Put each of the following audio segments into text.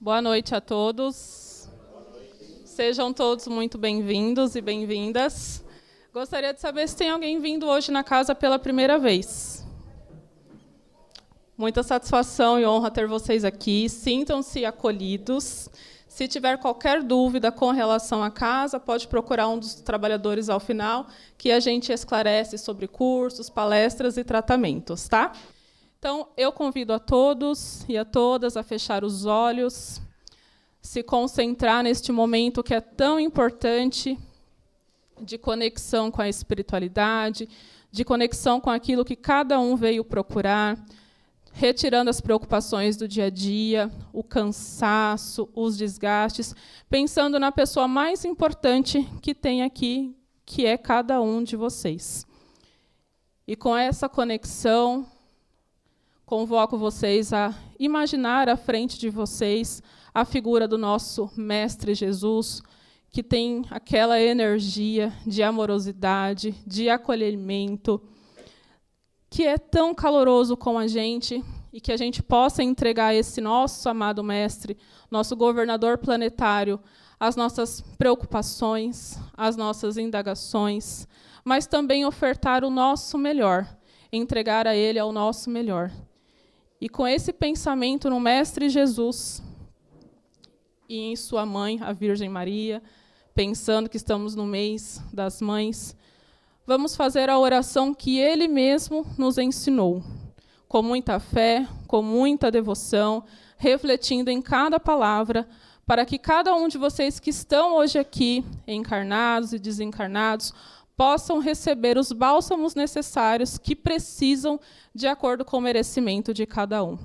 Boa noite a todos. Sejam todos muito bem-vindos e bem-vindas. Gostaria de saber se tem alguém vindo hoje na casa pela primeira vez. Muita satisfação e honra ter vocês aqui. Sintam-se acolhidos. Se tiver qualquer dúvida com relação à casa, pode procurar um dos trabalhadores ao final, que a gente esclarece sobre cursos, palestras e tratamentos, tá? Então, eu convido a todos e a todas a fechar os olhos, se concentrar neste momento que é tão importante de conexão com a espiritualidade, de conexão com aquilo que cada um veio procurar, retirando as preocupações do dia a dia, o cansaço, os desgastes, pensando na pessoa mais importante que tem aqui, que é cada um de vocês. E com essa conexão, convoco vocês a imaginar à frente de vocês a figura do nosso Mestre Jesus, que tem aquela energia de amorosidade, de acolhimento, que é tão caloroso com a gente, e que a gente possa entregar a esse nosso amado Mestre, nosso governador planetário, as nossas preocupações, as nossas indagações, mas também ofertar o nosso melhor, entregar a Ele ao nosso melhor. E com esse pensamento no Mestre Jesus e em sua mãe, a Virgem Maria, pensando que estamos no mês das mães, vamos fazer a oração que Ele mesmo nos ensinou, com muita fé, com muita devoção, refletindo em cada palavra, para que cada um de vocês que estão hoje aqui, encarnados e desencarnados, possam receber os bálsamos necessários que precisam de acordo com o merecimento de cada um.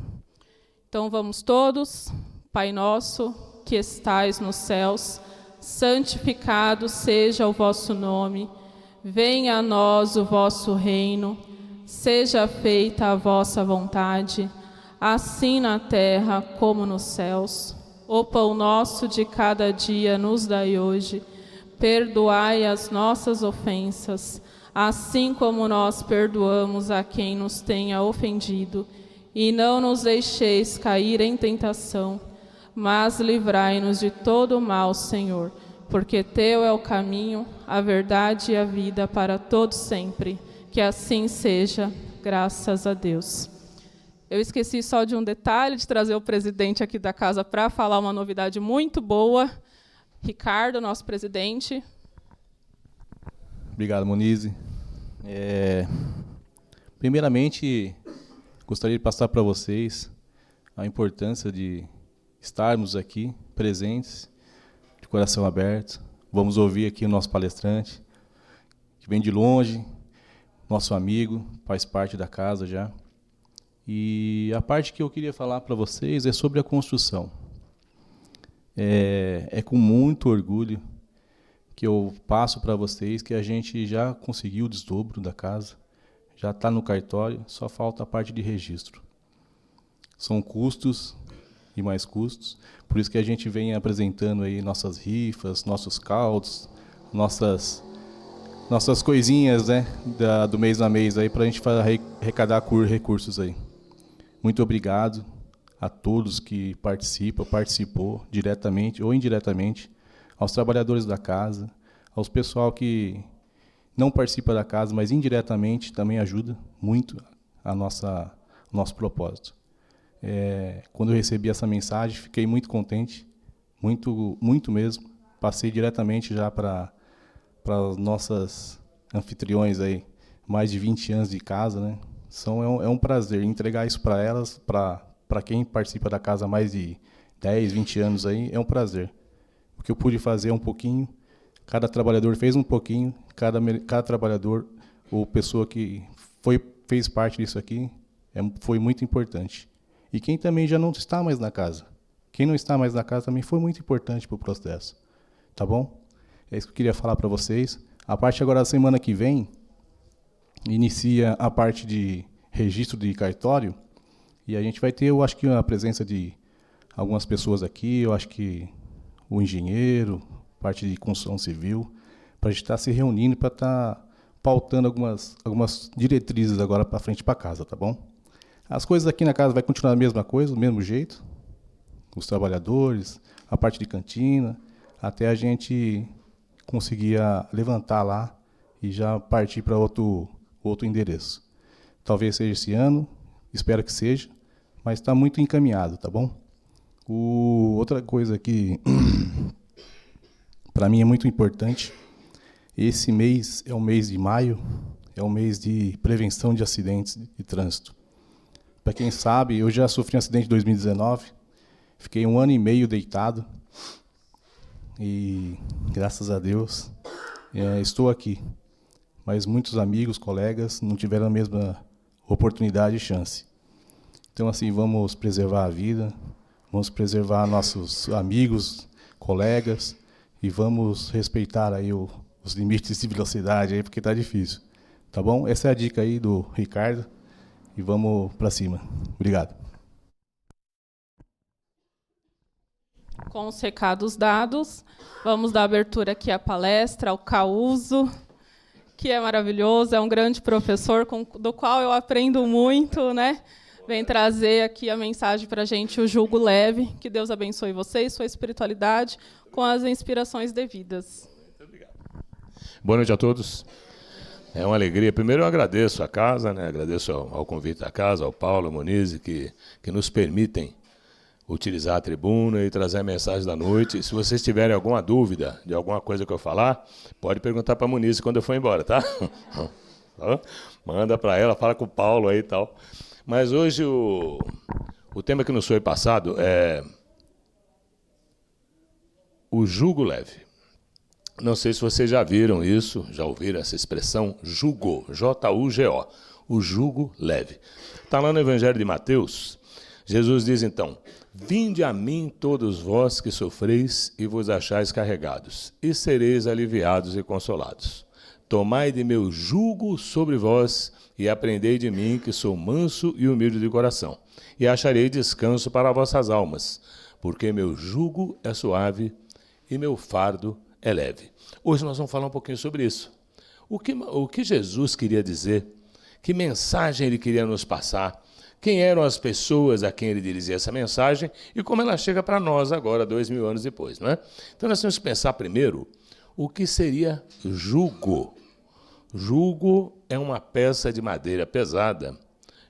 Então vamos todos. Pai nosso, que estais nos céus, santificado seja o vosso nome. Venha a nós o vosso reino. Seja feita a vossa vontade, assim na terra como nos céus. O pão nosso de cada dia nos dai hoje. Perdoai as nossas ofensas, assim como nós perdoamos a quem nos tenha ofendido. E não nos deixeis cair em tentação, mas livrai-nos de todo o mal, Senhor, porque Teu é o caminho, a verdade e a vida para todos sempre. Que assim seja, graças a Deus. Eu esqueci só de um detalhe, de trazer o presidente aqui da casa para falar uma novidade muito boa. Ricardo, nosso presidente. Obrigado, Monize. Primeiramente, gostaria de passar para vocês a importância de estarmos aqui presentes, de coração aberto. Vamos ouvir aqui o nosso palestrante, que vem de longe, nosso amigo, faz parte da casa já. E a parte que eu queria falar para vocês é sobre a construção. É com muito orgulho que eu passo para vocês que a gente já conseguiu o desdobro da casa, já está no cartório, só falta a parte de registro. São custos e mais custos, por isso que a gente vem apresentando aí nossas rifas, nossos caldos, nossas coisinhas, né, do mês a mês aí, para a gente arrecadar recursos aí. Muito obrigado a todos que participou diretamente ou indiretamente, aos trabalhadores da casa, aos pessoal que não participa da casa, mas indiretamente também ajuda muito o nosso propósito. Quando eu recebi essa mensagem, fiquei muito contente, muito, muito mesmo. Passei diretamente já para os nossos anfitriões aí, mais de 20 anos de casa, né? É um prazer entregar isso para elas, para quem participa da casa há mais de 10, 20 anos aí, é um prazer. O que eu pude fazer é um pouquinho, cada trabalhador fez um pouquinho, cada trabalhador ou pessoa que fez parte disso aqui, foi muito importante. E quem também já não está mais na casa. Quem não está mais na casa também foi muito importante para o processo. Tá bom? É isso que eu queria falar para vocês. A parte agora da semana que vem, inicia a parte de registro de cartório, e a gente vai ter, eu acho que a presença de algumas pessoas aqui, eu acho que o engenheiro, parte de construção civil, para a gente estar se reunindo, para estar pautando algumas diretrizes agora para frente para casa, tá bom? As coisas aqui na casa vai continuar a mesma coisa, do mesmo jeito. os trabalhadores, a parte de cantina, até a gente conseguir levantar lá e já partir para outro endereço. Talvez seja esse ano, espero que seja, mas está muito encaminhado, tá bom? Outra coisa que para mim é muito importante, esse mês é o mês de maio, é o mês de prevenção de acidentes de trânsito. Para quem sabe, eu já sofri um acidente em 2019, fiquei 1 ano e meio deitado e, graças a Deus, estou aqui. Mas muitos amigos, colegas, não tiveram a mesma oportunidade e chance. Então, assim, vamos preservar a vida, vamos preservar nossos amigos, colegas, e vamos respeitar aí os limites de velocidade, aí, porque está difícil. Tá bom? Essa é a dica aí do Ricardo, e vamos para cima. Obrigado. Com os recados dados, vamos dar abertura aqui à palestra, ao Causo, que é maravilhoso, é um grande professor do qual eu aprendo muito, né? Vem trazer aqui a mensagem para a gente, o jugo leve. Que Deus abençoe vocês, sua espiritualidade, com as inspirações devidas. Muito obrigado. Boa noite a todos. É uma alegria. Primeiro eu agradeço a casa, né? Agradeço ao convite da casa, ao Paulo, ao Monize, que nos permitem utilizar a tribuna e trazer a mensagem da noite. Se vocês tiverem alguma dúvida de alguma coisa que eu falar, pode perguntar para a Monize quando eu for embora, tá? Manda para ela, fala com o Paulo aí e tal. Mas hoje o tema que nos foi passado é o jugo leve. Não sei se vocês já viram isso, já ouviram essa expressão, jugo, J-U-G-O, o jugo leve. Está lá no Evangelho de Mateus. Jesus diz então: vinde a mim todos vós que sofreis e vos achais carregados, e sereis aliviados e consolados. Tomai de meu jugo sobre vós e aprendei de mim, que sou manso e humilde de coração, e acharei descanso para vossas almas, porque meu jugo é suave e meu fardo é leve. Hoje nós vamos falar um pouquinho sobre isso. O que Jesus queria dizer? Que mensagem ele queria nos passar? Quem eram as pessoas a quem ele dirigia essa mensagem e como ela chega para nós agora, 2000 anos depois, não é? Então nós temos que pensar primeiro o que seria jugo. Jugo é uma peça de madeira pesada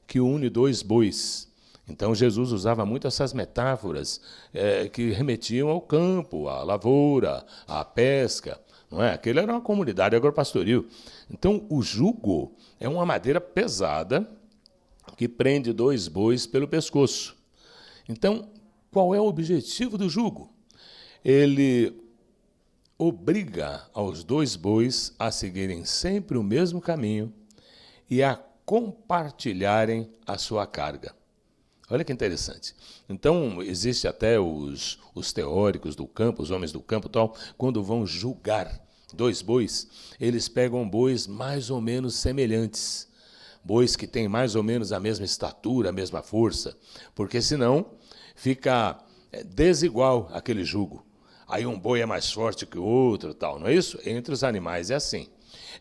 que une 2 bois. Então Jesus usava muito essas metáforas que remetiam ao campo, à lavoura, à pesca. Não é? Aquilo era uma comunidade agropastoril. Então o jugo é uma madeira pesada que prende 2 bois pelo pescoço. Então, qual é o objetivo do jugo? Ele obriga aos 2 bois a seguirem sempre o mesmo caminho e a compartilharem a sua carga. Olha que interessante. Então, existe até os teóricos do campo, os homens do campo, tal, quando vão julgar 2 bois, eles pegam bois mais ou menos semelhantes, bois que têm mais ou menos a mesma estatura, a mesma força, porque senão fica desigual aquele jugo. Aí um boi é mais forte que o outro, tal, não é isso? Entre os animais é assim.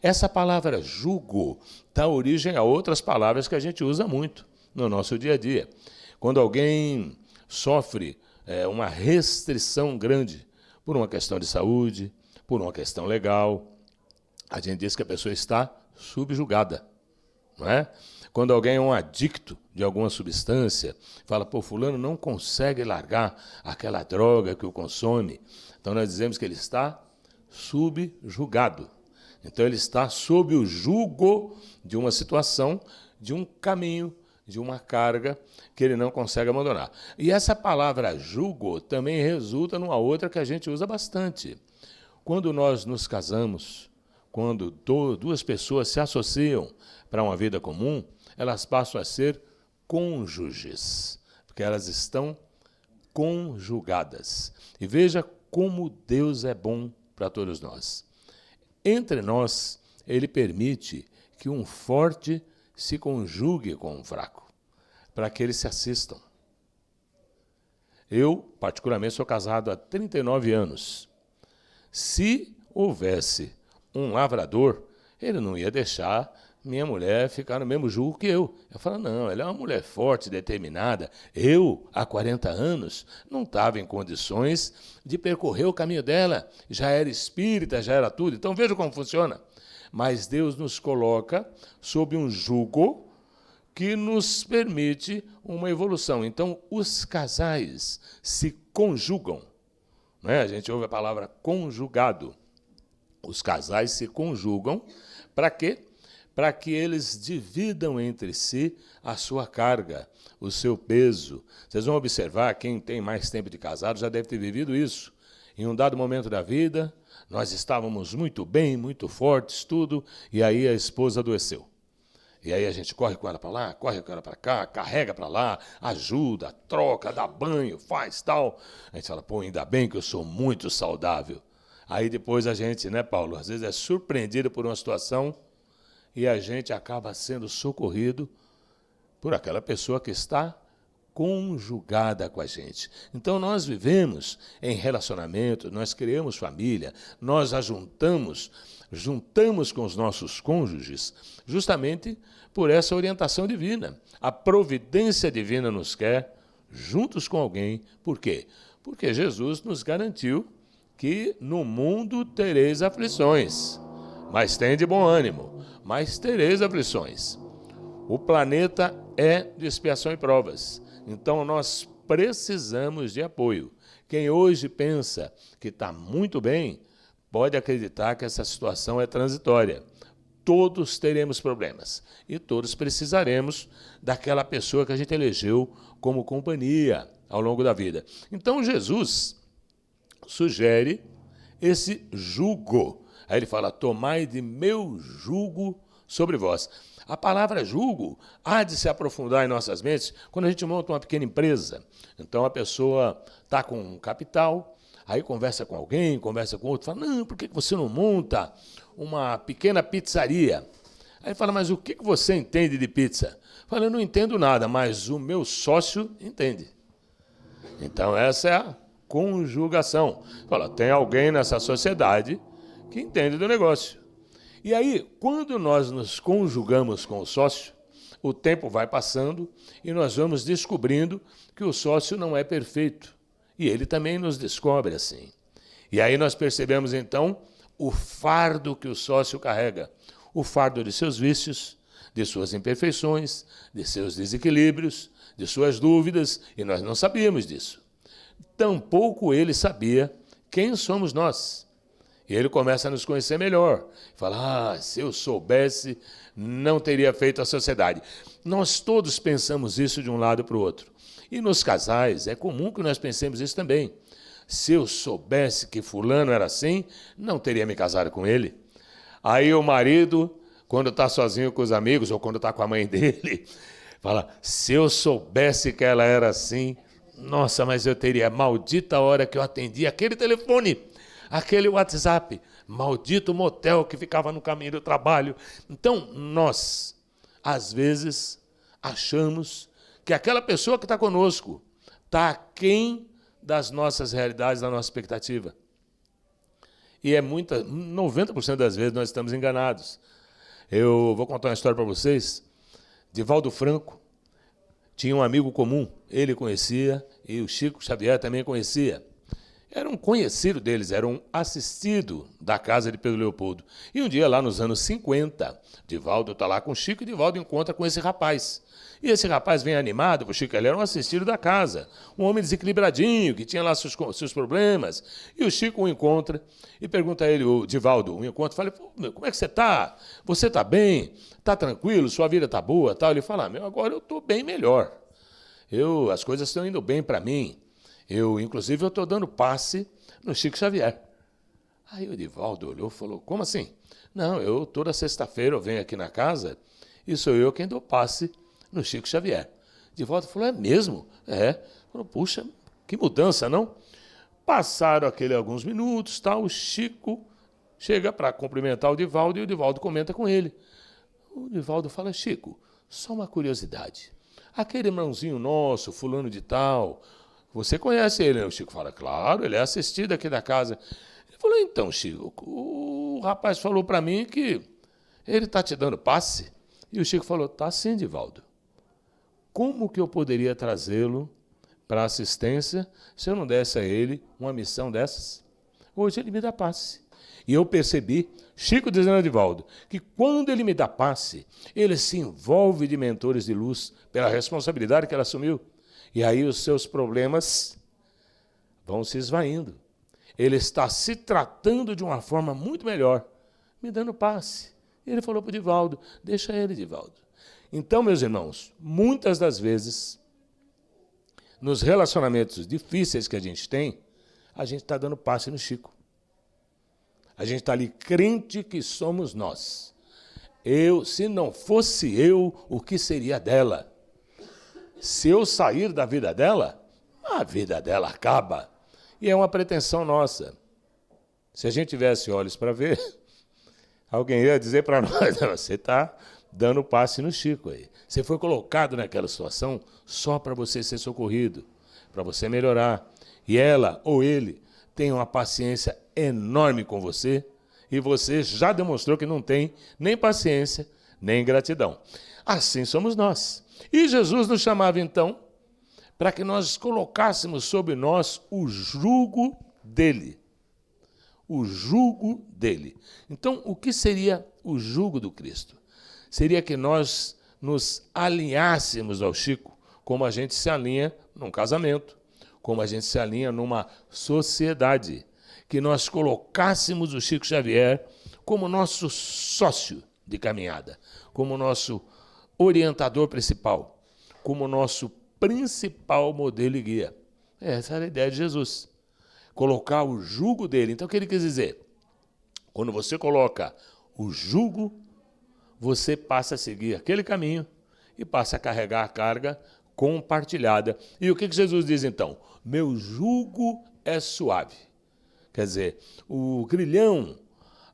Essa palavra jugo dá origem a outras palavras que a gente usa muito no nosso dia a dia. Quando alguém sofre uma restrição grande por uma questão de saúde, por uma questão legal, a gente diz que a pessoa está subjugada, não é? Quando alguém é um adicto de alguma substância, fala, pô, fulano não consegue largar aquela droga que o consome. Então nós dizemos que ele está subjugado. Então ele está sob o jugo de uma situação, de um caminho, de uma carga que ele não consegue abandonar. E essa palavra jugo também resulta numa outra que a gente usa bastante. Quando nós nos casamos, quando 2 pessoas se associam para uma vida comum, elas passam a ser cônjuges, porque elas estão conjugadas. E veja como Deus é bom para todos nós. Entre nós, ele permite que um forte se conjugue com um fraco, para que eles se assistam. Eu, particularmente, sou casado há 39 anos. Se houvesse um lavrador, ele não ia deixar minha mulher ficar no mesmo jugo que eu. Eu falo, não, ela é uma mulher forte, determinada. Eu, há 40 anos, não estava em condições de percorrer o caminho dela. Já era espírita, já era tudo. Então, veja como funciona. Mas Deus nos coloca sob um jugo que nos permite uma evolução. Então, os casais se conjugam. Não é? A gente ouve a palavra conjugado. Os casais se conjugam para quê? Para que eles dividam entre si a sua carga, o seu peso. Vocês vão observar, quem tem mais tempo de casado já deve ter vivido isso. Em um dado momento da vida, nós estávamos muito bem, muito fortes, tudo, e aí a esposa adoeceu. E aí a gente corre com ela para lá, corre com ela para cá, carrega para lá, ajuda, troca, dá banho, faz tal. A gente fala, pô, ainda bem que eu sou muito saudável. Aí depois a gente, né, Paulo, às vezes é surpreendido por uma situação e a gente acaba sendo socorrido por aquela pessoa que está conjugada com a gente. Então nós vivemos em relacionamento, nós criamos família, nós juntamos com os nossos cônjuges, justamente por essa orientação divina. A providência divina nos quer juntos com alguém. Por quê? Porque Jesus nos garantiu que no mundo tereis aflições, mas tende bom ânimo, mas tereis aflições. O planeta é de expiação e provas, então nós precisamos de apoio. Quem hoje pensa que está muito bem, pode acreditar que essa situação é transitória. Todos teremos problemas e todos precisaremos daquela pessoa que a gente elegeu como companhia ao longo da vida. Então Jesus sugere esse jugo. Aí ele fala, tomai de meu jugo sobre vós. A palavra jugo há de se aprofundar em nossas mentes quando a gente monta uma pequena empresa. Então a pessoa está com um capital, aí conversa com alguém, conversa com outro, fala, não, por que você não monta uma pequena pizzaria? Aí fala, mas o que você entende de pizza? Fala, eu não entendo nada, mas o meu sócio entende. Então essa é a conjugação. Fala, tem alguém nessa sociedade que entende do negócio. E aí, quando nós nos conjugamos com o sócio, o tempo vai passando e nós vamos descobrindo que o sócio não é perfeito. E ele também nos descobre assim. E aí nós percebemos, então, o fardo que o sócio carrega. O fardo de seus vícios, de suas imperfeições, de seus desequilíbrios, de suas dúvidas, e nós não sabíamos disso. Tampouco ele sabia quem somos nós. E ele começa a nos conhecer melhor. Fala, se eu soubesse, não teria feito a sociedade. Nós todos pensamos isso de um lado para o outro. E nos casais, é comum que nós pensemos isso também. Se eu soubesse que fulano era assim, não teria me casado com ele. Aí o marido, quando está sozinho com os amigos, ou quando está com a mãe dele, fala, se eu soubesse que ela era assim, nossa, mas eu teria maldita hora que eu atendi aquele telefone, aquele WhatsApp, maldito motel que ficava no caminho do trabalho. Então, nós, às vezes, achamos que aquela pessoa que está conosco está aquém das nossas realidades, da nossa expectativa. E 90% das vezes nós estamos enganados. Eu vou contar uma história para vocês. Divaldo Franco tinha um amigo comum, ele conhecia e o Chico Xavier também conhecia. Era um conhecido deles, era um assistido da casa de Pedro Leopoldo. E um dia, lá nos anos 50, Divaldo está lá com o Chico e Divaldo encontra com esse rapaz. E esse rapaz vem animado, o Chico, ele era um assistido da casa, um homem desequilibradinho, que tinha lá seus problemas. E o Chico o encontra e pergunta a ele, o Divaldo, o encontra, fala, como é que você está? Você está bem? Está tranquilo? Sua vida está boa? Tal? Ele fala, agora eu estou bem melhor. As coisas estão indo bem para mim. Inclusive, eu estou dando passe no Chico Xavier. Aí o Divaldo olhou e falou, como assim? Não, toda sexta-feira eu venho aqui na casa e sou eu quem dou passe no Chico Xavier. Divaldo falou, é mesmo? É. Falou, puxa, que mudança, não? Passaram alguns minutos, o Chico chega para cumprimentar o Divaldo e o Divaldo comenta com ele. O Divaldo fala, Chico, só uma curiosidade. Aquele irmãozinho nosso, fulano de tal, você conhece ele, né? O Chico fala, claro, ele é assistido aqui da casa. Ele falou, então, Chico, o rapaz falou para mim que ele está te dando passe. E o Chico falou, tá sim, Divaldo. Como que eu poderia trazê-lo para a assistência se eu não desse a ele uma missão dessas? Hoje ele me dá passe. E eu percebi, Chico dizendo a Divaldo, que quando ele me dá passe, ele se envolve de mentores de luz pela responsabilidade que ela assumiu. E aí os seus problemas vão se esvaindo. Ele está se tratando de uma forma muito melhor, me dando passe. E ele falou para o Divaldo, deixa ele, Divaldo. Então, meus irmãos, muitas das vezes, nos relacionamentos difíceis que a gente tem, a gente está dando passe no Chico. A gente está ali crente que somos nós. Se não fosse eu, o que seria dela? Se eu sair da vida dela, a vida dela acaba. E é uma pretensão nossa. Se a gente tivesse olhos para ver, alguém ia dizer para nós, você está dando passe no Chico aí. Você foi colocado naquela situação só para você ser socorrido, para você melhorar. E ela ou ele tem uma paciência enorme com você e você já demonstrou que não tem nem paciência, nem gratidão. Assim somos nós. E Jesus nos chamava, então, para que nós colocássemos sobre nós o jugo dele. O jugo dele. Então, o que seria o jugo do Cristo? Seria que nós nos alinhássemos ao Chico, como a gente se alinha num casamento, como a gente se alinha numa sociedade, que nós colocássemos o Chico Xavier como nosso sócio de caminhada, como nosso orientador principal, como nosso principal modelo e guia. Essa era a ideia de Jesus. Colocar o jugo dele. Então, o que ele quis dizer? Quando você coloca o jugo, você passa a seguir aquele caminho e passa a carregar a carga compartilhada. E o que Jesus diz, então? Meu jugo é suave. Quer dizer, o grilhão,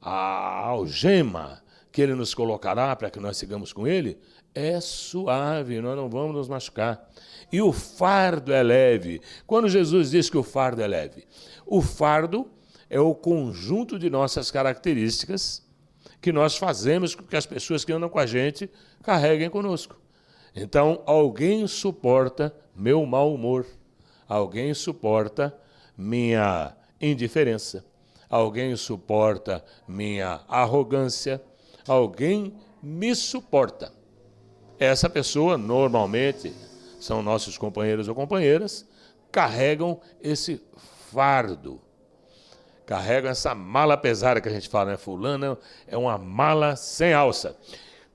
a algema que ele nos colocará para que nós sigamos com ele, é suave, nós não vamos nos machucar. E o fardo é leve. Quando Jesus diz que o fardo é leve, o fardo é o conjunto de nossas características que nós fazemos com que as pessoas que andam com a gente carreguem conosco. Então, alguém suporta meu mau humor, alguém suporta minha indiferença, alguém suporta minha arrogância, alguém me suporta. Essa pessoa, normalmente, são nossos companheiros ou companheiras, carregam esse fardo, carregam essa mala pesada que a gente fala, né? Fulano é uma mala sem alça.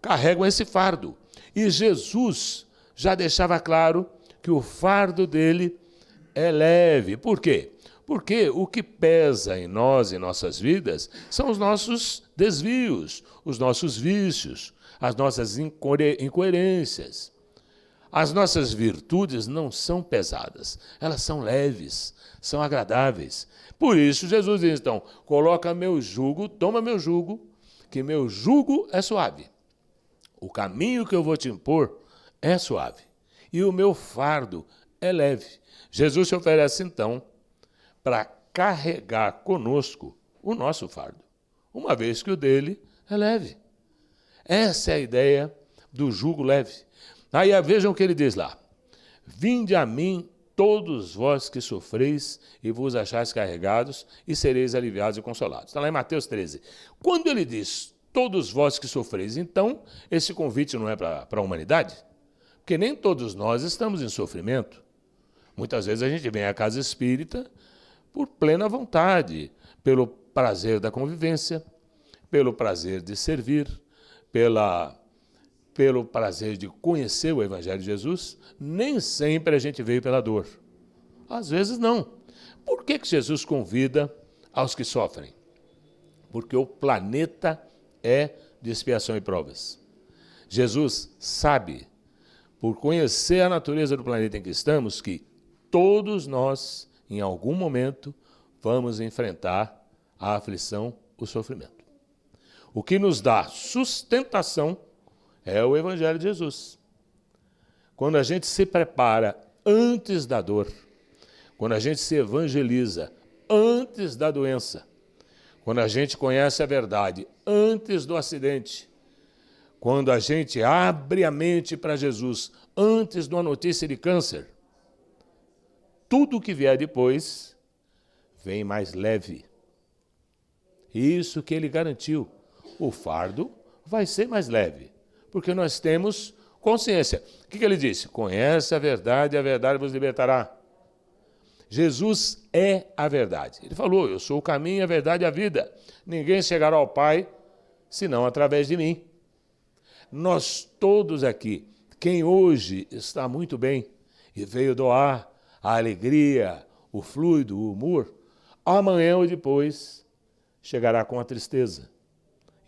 Carregam esse fardo. E Jesus já deixava claro que o fardo dele é leve. Por quê? Porque o que pesa em nós, em nossas vidas, são os nossos desvios, os nossos vícios, as nossas incoerências. As nossas virtudes não são pesadas, elas são leves, são agradáveis. Por isso, Jesus diz, então, coloca meu jugo, toma meu jugo, que meu jugo é suave. O caminho que eu vou te impor é suave. E o meu fardo é leve. Jesus se oferece, então, para carregar conosco o nosso fardo, uma vez que o dele é leve. Essa é a ideia do jugo leve. Aí vejam o que ele diz lá. Vinde a mim todos vós que sofreis e vos achais carregados e sereis aliviados e consolados. Está lá em Mateus 13. Quando ele diz todos vós que sofreis, então esse convite não é para a humanidade? Porque nem todos nós estamos em sofrimento. Muitas vezes a gente vem à casa espírita por plena vontade, pelo prazer da convivência, pelo prazer de servir, pelo prazer de conhecer o Evangelho de Jesus. Nem sempre a gente veio pela dor. Às vezes não. Por que Jesus convida aos que sofrem? Porque o planeta é de expiação e provas. Jesus sabe, por conhecer a natureza do planeta em que estamos, que todos nós, em algum momento, vamos enfrentar a aflição, o sofrimento. O que nos dá sustentação é o Evangelho de Jesus. Quando a gente se prepara antes da dor, quando a gente se evangeliza antes da doença, quando a gente conhece a verdade antes do acidente, Quando a gente abre a mente para Jesus antes de uma notícia de câncer, tudo que vier depois vem mais leve. Isso que ele garantiu. O fardo vai ser mais leve, porque nós temos consciência. O que ele disse? Conhece a verdade vos libertará. Jesus é a verdade. Ele falou, eu sou o caminho, a verdade e a vida. Ninguém chegará ao Pai senão através de mim. Nós todos aqui, quem hoje está muito bem e veio doar a alegria, o fluido, o humor, amanhã ou depois chegará com a tristeza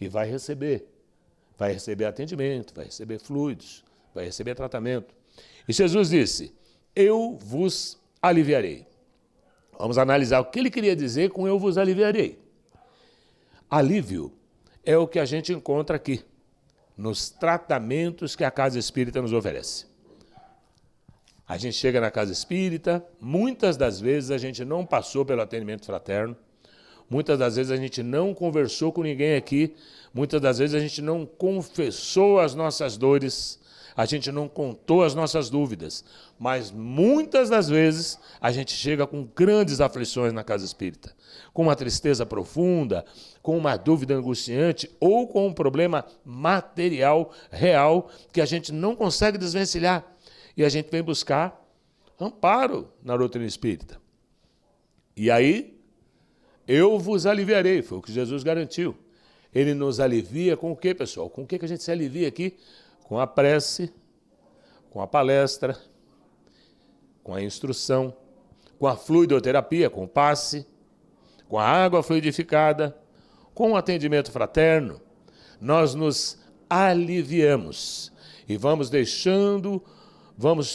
e vai receber atendimento, vai receber fluidos, vai receber tratamento. E Jesus disse, eu vos aliviarei. Vamos analisar o que ele queria dizer com eu vos aliviarei. Alívio é o que a gente encontra aqui, nos tratamentos que a Casa Espírita nos oferece. A gente chega na Casa Espírita, muitas das vezes a gente não passou pelo atendimento fraterno, muitas das vezes a gente não conversou com ninguém aqui, muitas das vezes a gente não confessou as nossas dores, a gente não contou as nossas dúvidas, mas muitas das vezes a gente chega com grandes aflições na Casa Espírita, com uma tristeza profunda, com uma dúvida angustiante ou com um problema material real que a gente não consegue desvencilhar. E a gente vem buscar amparo na doutrina espírita. E aí, eu vos aliviarei, foi o que Jesus garantiu. Ele nos alivia com o quê, pessoal? Com o que a gente se alivia aqui? Com a prece, com a palestra, com a instrução, com a fluidoterapia, com o passe, com a água fluidificada, com o atendimento fraterno. Nós nos aliviamos e vamos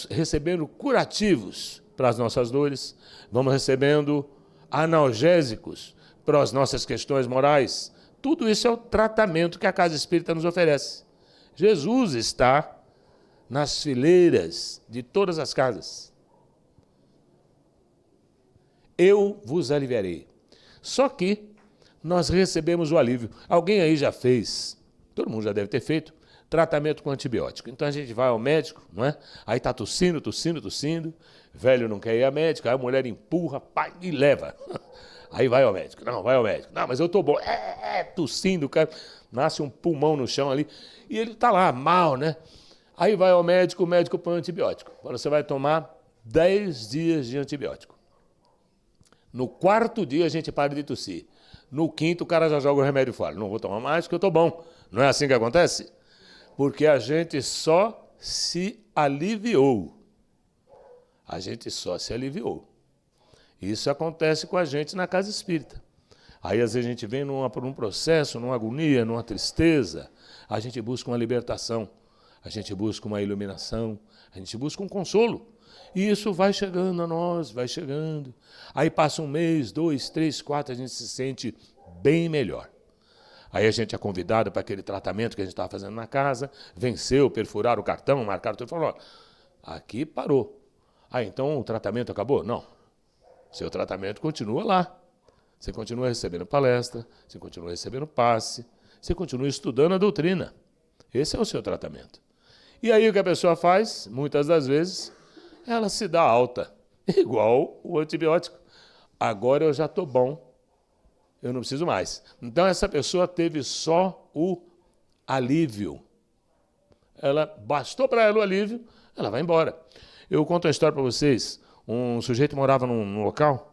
recebendo curativos para as nossas dores, vamos recebendo analgésicos para as nossas questões morais. Tudo isso é o tratamento que a Casa Espírita nos oferece. Jesus está nas fileiras de todas as casas. Eu vos aliviarei. Só que nós recebemos o alívio. Alguém aí já fez, todo mundo já deve ter feito, tratamento com antibiótico. Então a gente vai ao médico, não é? Aí tá tossindo, velho não quer ir ao médico, aí a mulher empurra, pai, e leva. Aí vai ao médico. Não, vai ao médico. Não, mas eu tô bom. Tossindo, cara. Nasce um pulmão no chão ali. E ele tá lá, mal, né? Aí vai ao médico, o médico põe antibiótico. Você vai tomar 10 dias de antibiótico. No 4º dia a gente para de tossir. No 5º o cara já joga o remédio fora. Não vou tomar mais porque eu tô bom. Não é assim que acontece? Porque a gente só se aliviou. A gente só se aliviou. Isso acontece com a gente na Casa Espírita. Aí, às vezes, a gente vem por um processo, numa agonia, numa tristeza, a gente busca uma libertação, a gente busca uma iluminação, a gente busca um consolo. E isso vai chegando a nós, vai chegando. Aí passa 1 mês, 2, 3, 4, a gente se sente bem melhor. Aí a gente é convidado para aquele tratamento que a gente estava fazendo na casa, venceu, perfuraram o cartão, marcaram tudo e falou, aqui parou. Então o tratamento acabou? Não. Seu tratamento continua lá. Você continua recebendo palestra, você continua recebendo passe, você continua estudando a doutrina. Esse é o seu tratamento. E aí o que a pessoa faz, muitas das vezes, ela se dá alta, igual o antibiótico. Agora eu já estou bom, eu não preciso mais. Então essa pessoa teve só o alívio. Bastou para ela o alívio, ela vai embora. Eu conto a história para vocês. Um sujeito morava num local,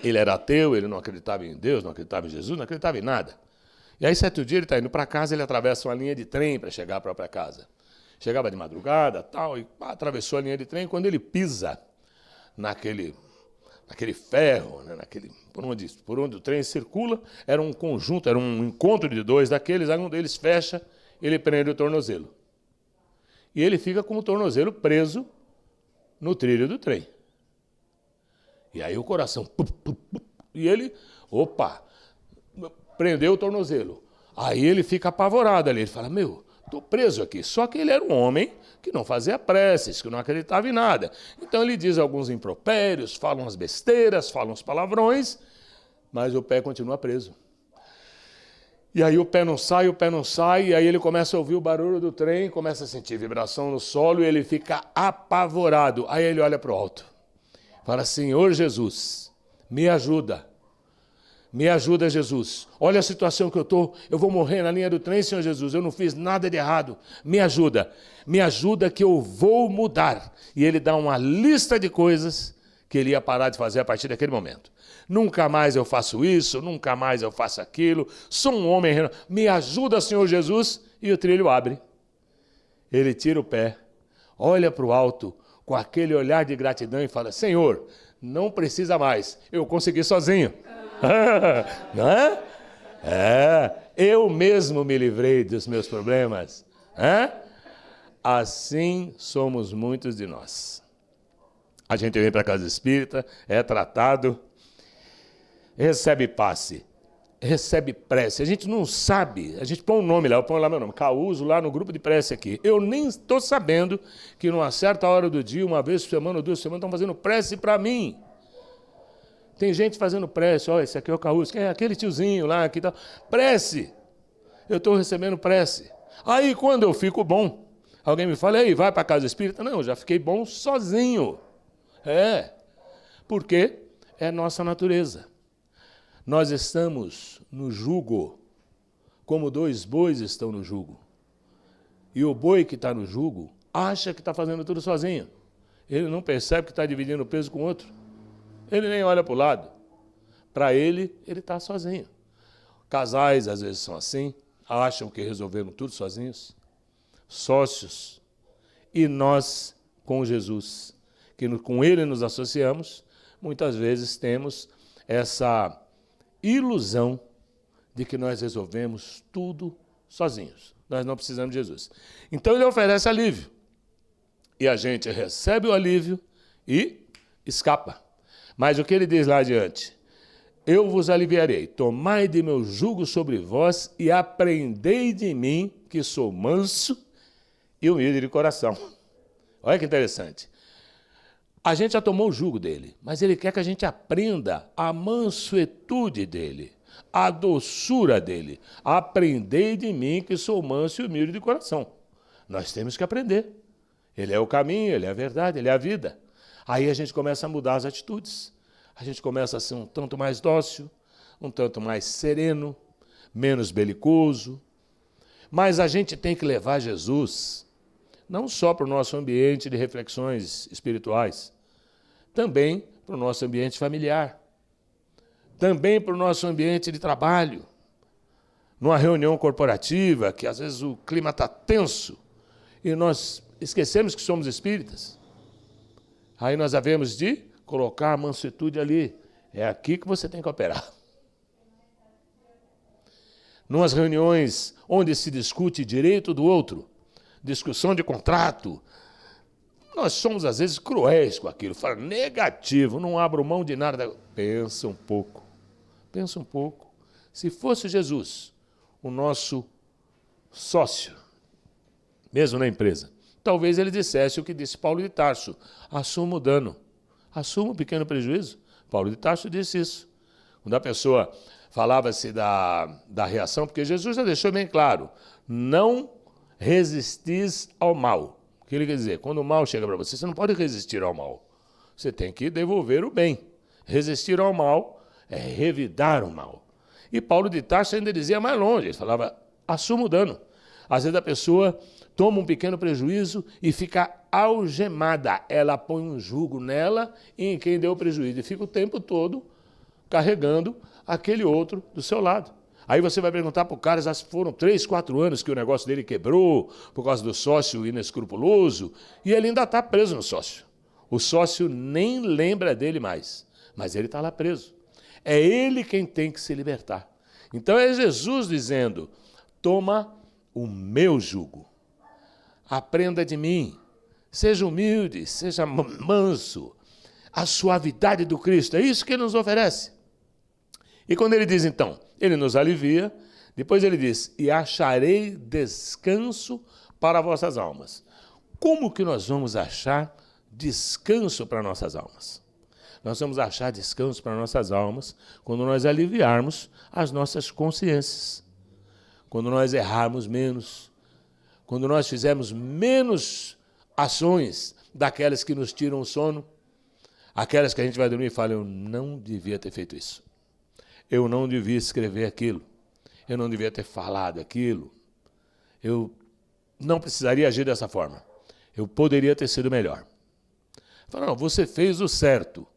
ele era ateu, ele não acreditava em Deus, não acreditava em Jesus, não acreditava em nada. E aí, certo dia, ele está indo para casa, ele atravessa uma linha de trem para chegar à própria casa. Chegava de madrugada, tal, e atravessou a linha de trem. Quando ele pisa naquele ferro, né, por onde o trem circula, era um conjunto, era um encontro de dois daqueles, aí um deles fecha, ele prende o tornozelo. E ele fica com o tornozelo preso no trilho do trem. E aí o coração... E ele... prendeu o tornozelo. Aí ele fica apavorado ali. Ele fala, estou preso aqui. Só que ele era um homem que não fazia preces, que não acreditava em nada. Então ele diz alguns impropérios, fala umas besteiras, fala uns palavrões, mas o pé continua preso. E aí o pé não sai, e aí ele começa a ouvir o barulho do trem, começa a sentir vibração no solo e ele fica apavorado. Aí ele olha para o alto, fala: Senhor Jesus, me ajuda. Me ajuda, Jesus. Olha a situação que eu estou. Eu vou morrer na linha do trem, Senhor Jesus. Eu não fiz nada de errado. Me ajuda. Me ajuda que eu vou mudar. E ele dá uma lista de coisas que ele ia parar de fazer a partir daquele momento. Nunca mais eu faço isso, nunca mais eu faço aquilo. Sou um homem. Me ajuda, Senhor Jesus. E o trilho abre. Ele tira o pé, olha para o alto, com aquele olhar de gratidão e fala: Senhor, não precisa mais. Eu consegui sozinho. Não é? Eu mesmo me livrei dos meus problemas. Assim somos muitos de nós. A gente vem para a casa espírita, é tratado, recebe passe, recebe prece. A gente não sabe, a gente põe um nome lá, eu ponho lá meu nome, Causo, lá no grupo de prece aqui. Eu nem estou sabendo que numa certa hora do dia, uma vez por semana ou 2 semanas, estão fazendo prece para mim. Tem gente fazendo prece, ó, esse aqui é o Causo, quem é aquele tiozinho lá, aqui tal. Prece, eu estou recebendo prece. Aí quando eu fico bom, alguém me fala: ei, vai para a casa espírita? Não, eu já fiquei bom sozinho. Porque é nossa natureza. Nós estamos no jugo, como 2 bois estão no jugo. E o boi que está no jugo acha que está fazendo tudo sozinho. Ele não percebe que está dividindo o peso com o outro. Ele nem olha para o lado. Para ele está sozinho. Casais, às vezes, são assim, acham que resolveram tudo sozinhos. Sócios. E nós, com Jesus, que com ele nos associamos, muitas vezes temos essa ilusão de que nós resolvemos tudo sozinhos. Nós não precisamos de Jesus. Então ele oferece alívio. E a gente recebe o alívio e escapa. Mas o que ele diz lá adiante? Eu vos aliviarei, tomai de meu jugo sobre vós e aprendei de mim, que sou manso e humilde de coração. Olha que interessante. A gente já tomou o jugo dele, mas ele quer que a gente aprenda a mansuetude dele, a doçura dele. Aprendei de mim, que sou manso e humilde de coração. Nós temos que aprender. Ele é o caminho, ele é a verdade, ele é a vida. Aí a gente começa a mudar as atitudes. A gente começa a ser um tanto mais dócil, um tanto mais sereno, menos belicoso. Mas a gente tem que levar Jesus não só para o nosso ambiente de reflexões espirituais, também para o nosso ambiente familiar, também para o nosso ambiente de trabalho. Numa reunião corporativa, que às vezes o clima está tenso, e nós esquecemos que somos espíritas. Aí nós havemos de colocar a mansuetude ali. É aqui que você tem que operar. Numas reuniões onde se discute direito do outro, discussão de contrato, nós somos às vezes cruéis com aquilo. Fala negativo, não abro mão de nada. Pensa um pouco. Pensa um pouco. Se fosse Jesus, o nosso sócio, mesmo na empresa, talvez ele dissesse o que disse Paulo de Tarso: assuma o dano, assuma o pequeno prejuízo. Paulo de Tarso disse isso. Quando a pessoa falava-se da reação, porque Jesus já deixou bem claro: não resistis ao mal. O que ele quer dizer? Quando o mal chega para você, você não pode resistir ao mal. Você tem que devolver o bem. Resistir ao mal é revidar o mal. E Paulo de Tarso ainda dizia mais longe, ele falava: assuma o dano. Às vezes a pessoa toma um pequeno prejuízo e fica algemada. Ela põe um jugo nela e em quem deu o prejuízo. E fica o tempo todo carregando aquele outro do seu lado. Aí você vai perguntar para o cara, já foram 3, 4 anos que o negócio dele quebrou por causa do sócio inescrupuloso, e ele ainda está preso no sócio. O sócio nem lembra dele mais, mas ele está lá preso. É ele quem tem que se libertar. Então é Jesus dizendo: toma o meu jugo. Aprenda de mim. Seja humilde, seja manso. A suavidade do Cristo, é isso que ele nos oferece. E quando ele diz, então, ele nos alivia, depois ele diz: e acharei descanso para vossas almas. Como que nós vamos achar descanso para nossas almas? Nós vamos achar descanso para nossas almas quando nós aliviarmos as nossas consciências. quando nós errarmos menos, quando nós fizermos menos ações daquelas que nos tiram o sono, aquelas que a gente vai dormir e fala, eu não devia ter feito isso. Eu não devia escrever aquilo. Eu não devia ter falado aquilo. Eu não precisaria agir dessa forma. Eu poderia ter sido melhor. Fala, não, você fez o certo.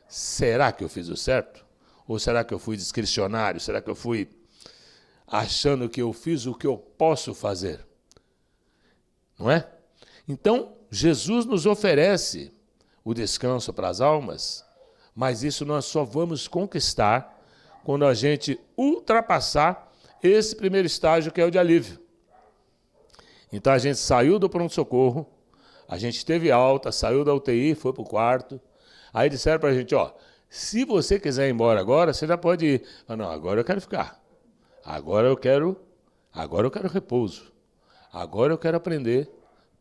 Será que eu fiz o certo? Ou será que eu fui discricionário? Será que eu fui achando que eu fiz o que eu posso fazer? Não é? Então, Jesus nos oferece o descanso para as almas, mas isso nós só vamos conquistar quando a gente ultrapassar esse primeiro estágio que é o de alívio. Então a gente saiu do pronto-socorro, a gente teve alta, saiu da UTI, foi para o quarto, aí disseram para a gente, ó, se você quiser ir embora agora, você já pode ir. Mas não, agora eu quero ficar. Agora eu quero repouso. Agora eu quero aprender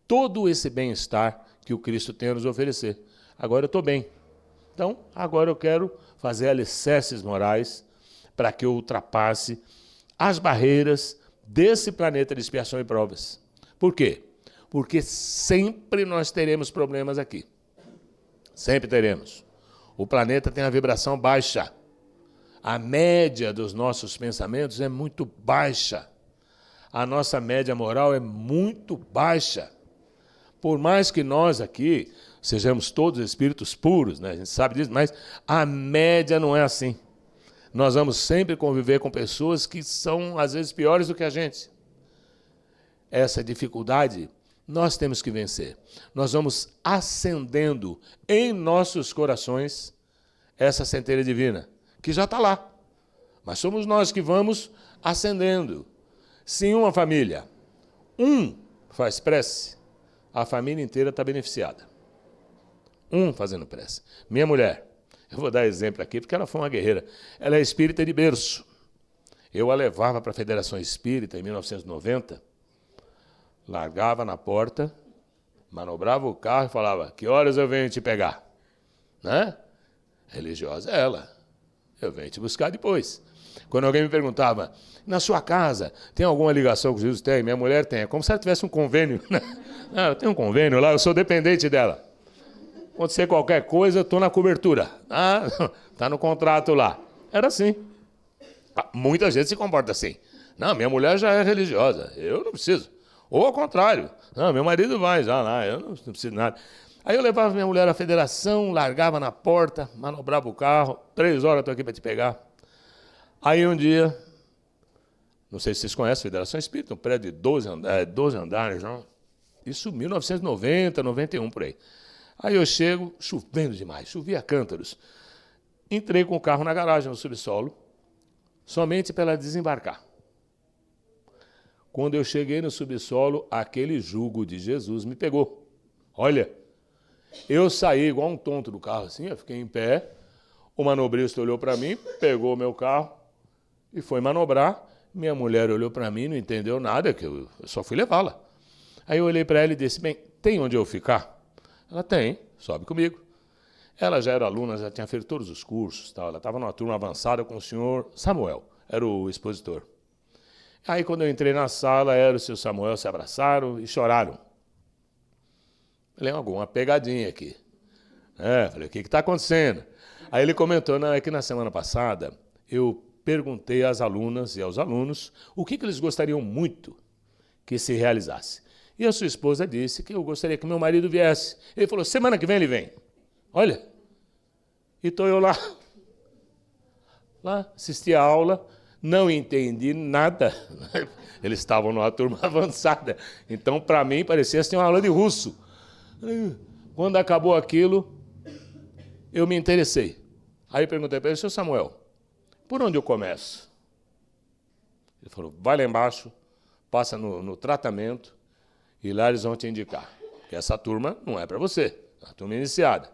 todo esse bem-estar que o Cristo tem a nos oferecer. Agora eu estou bem. Então, agora eu quero fazer alicerces morais para que eu ultrapasse as barreiras desse planeta de expiação e provas. Por quê? Porque sempre nós teremos problemas aqui. Sempre teremos. O planeta tem a vibração baixa. A média dos nossos pensamentos é muito baixa. A nossa média moral é muito baixa. Por mais que nós aqui sejamos todos espíritos puros, né? A gente sabe disso, mas a média não é assim. Nós vamos sempre conviver com pessoas que são, às vezes, piores do que a gente. Essa dificuldade nós temos que vencer. Nós vamos acendendo em nossos corações essa centelha divina, que já está lá. Mas somos nós que vamos acendendo. Se em uma família, um faz prece, a família inteira está beneficiada. Um fazendo prece. Minha mulher, eu vou dar exemplo aqui, porque ela foi uma guerreira. Ela é espírita de berço. Eu a levava para a Federação Espírita em 1990, largava na porta, manobrava o carro e falava, que horas eu venho te pegar? Né? Religiosa é ela. Eu venho te buscar depois. Quando alguém me perguntava, na sua casa, tem alguma ligação com Jesus? Tem, minha mulher tem. É como se ela tivesse um convênio. Não, eu tenho um convênio lá, eu sou dependente dela. Acontecer qualquer coisa, eu estou na cobertura. Está no contrato lá. Era assim. Muita gente se comporta assim. Não, minha mulher já é religiosa, eu não preciso. Ou ao contrário, não, meu marido vai já lá, eu não preciso de nada. Aí eu levava minha mulher à federação, largava na porta, manobrava o carro, 3 horas estou aqui para te pegar. Aí um dia, não sei se vocês conhecem a Federação Espírita, um prédio de 12 andares, não? Isso 1990, 91, por aí. Aí eu chego, chovendo demais, chovia cântaros. Entrei com o carro na garagem, no subsolo, somente para ela desembarcar. Quando eu cheguei no subsolo, aquele jugo de Jesus me pegou. Olha, eu saí igual um tonto do carro assim, eu fiquei em pé, o manobrista olhou para mim, pegou o meu carro e foi manobrar. Minha mulher olhou para mim, não entendeu nada, que eu só fui levá-la. Aí eu olhei para ela e disse, bem, tem onde eu ficar? Ela tem, sobe comigo. Ela já era aluna, já tinha feito todos os cursos, tal. Ela estava numa turma avançada com o senhor Samuel, era o expositor. Aí quando eu entrei na sala, ela e o seu Samuel se abraçaram e choraram. Falei, alguma pegadinha aqui. Falei, o que está acontecendo? Aí ele comentou, não, é que na semana passada eu perguntei às alunas e aos alunos o que eles gostariam muito que se realizasse. E a sua esposa disse que eu gostaria que meu marido viesse. Ele falou, semana que vem ele vem. Olha, e estou eu lá. Lá, assisti a aula, não entendi nada. Eles estavam numa turma avançada. Então, para mim, parecia assim uma aula de russo. Quando acabou aquilo, eu me interessei. Aí perguntei para ele, seu Samuel, por onde eu começo? Ele falou, vai lá embaixo, passa no tratamento, e lá eles vão te indicar. Que essa turma não é para você, é uma turma iniciada.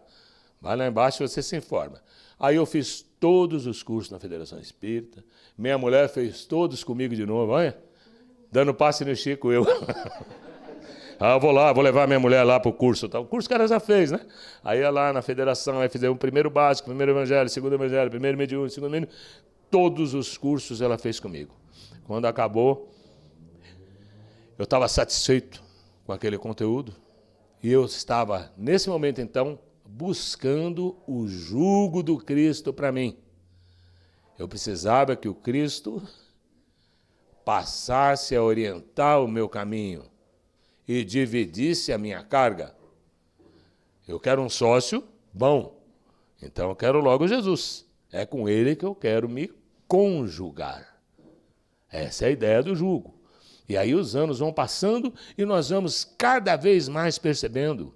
Vai lá embaixo e você se informa. Aí eu fiz todos os cursos na Federação Espírita, minha mulher fez todos comigo de novo, olha, dando passe no Chico eu. Eu vou lá, vou levar minha mulher lá para o curso. Tá? O curso que ela já fez, né? Aí ia lá na federação, aí fizemos o primeiro básico, primeiro evangelho, segundo evangelho, primeiro mediúnico, segundo mediúnico. Todos os cursos ela fez comigo. Quando acabou, Eu estava satisfeito com aquele conteúdo e eu estava, nesse momento, então, buscando o jugo do Cristo para mim. Eu precisava que o Cristo passasse a orientar o meu caminho e dividisse a minha carga. Eu quero um sócio bom, então eu quero logo Jesus. É com ele que eu quero me conjugar. Essa é a ideia do jugo. E aí os anos vão passando e nós vamos cada vez mais percebendo